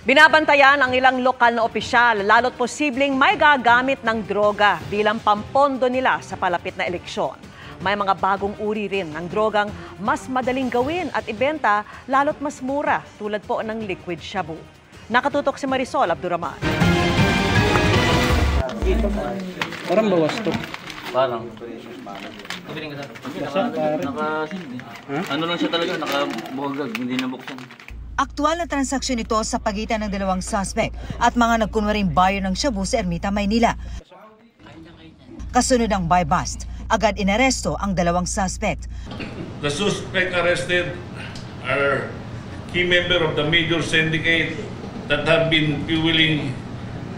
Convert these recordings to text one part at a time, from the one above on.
Binabantayan ang ilang lokal na opisyal, lalo't posibleng may gagamit ng droga bilang pampondo nila sa palapit na eleksyon. May mga bagong uri rin ng drogang mas madaling gawin at ibenta lalo't mas mura, tulad po ng liquid shabu. Nakatutok si Marisol Abduraman. Parang bawas to. Parang. Ano lang siya talaga, nakabuhagag, hindi nabuksan. Aktual na transaksyon ito sa pagitan ng dalawang suspect at mga nagkunwaring buyer ng shabu sa Ermita, Maynila. Kasunod ng buy-bust, agad inaresto ang dalawang suspect. The suspect arrested are key member of the major syndicate that have been fueling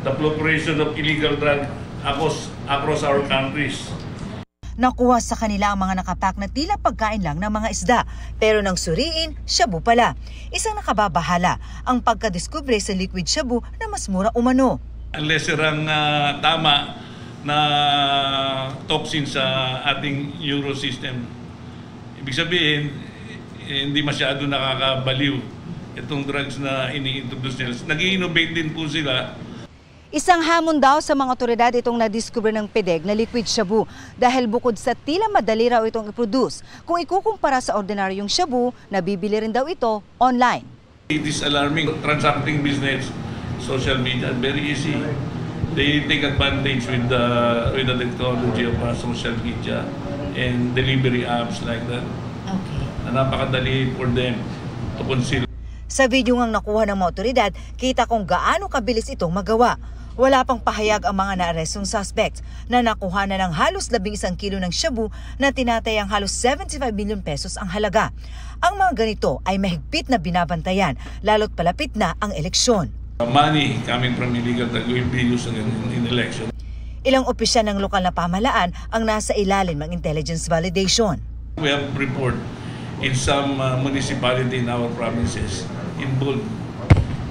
the proliferation of illegal drugs across our countries. Nakuha sa kanila ang mga nakapak na tila pagkain lang ng mga isda, pero nang suriin, shabu pala. Isang nakababahala ang pagkadiskubre sa liquid shabu na mas mura umano. Unless sirang tama na toxin sa ating neurosystem, ibig sabihin, hindi masyado nakakabaliw itong drugs na ini-introduce nila. Nag-i-innovate din po sila. Isang hamon daw sa mga otoridad itong nadiskubre ng PDEG na liquid shabu dahil bukod sa tila madali raw itong i-produce, kung ikukumpara sa ordinaryong shabu, nabibili rin daw ito online. It is alarming. Transacting business, social media, very easy. They take advantage with the technology of social media and delivery apps like that. Okay. Napakadali for them to conceal. Sa video ngang nakuha ng mga otoridad, kita kung gaano kabilis itong magawa. Wala pang pahayag ang mga naarestong suspect na nakuha na ng halos 11 kilo ng shabu na tinatayang halos 75 million pesos ang halaga. Ang mga ganito ay mahigpit na binabantayan, lalo't palapit na ang eleksyon. Money coming from illegal that will be used in election. Ilang opisyal ng lokal na pamahalaan ang nasa ilalim ng intelligence validation. We have report in some municipality in our provinces involved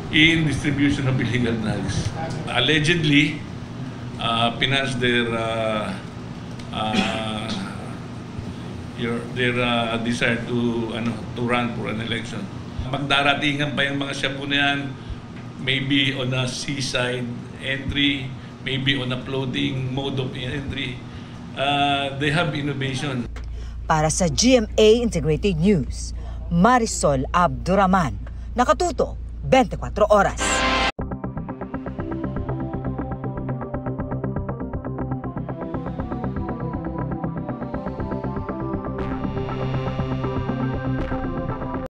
in distribution of illegal drugs. Allegedly, finance their desire to run for an election. Magdaratingan pa yung mga shabu na yan, maybe on a seaside entry, maybe on a floating mode of entry. They have innovation. Para sa GMA Integrated News, Marisol Abduraman, nakatuto 24 oras.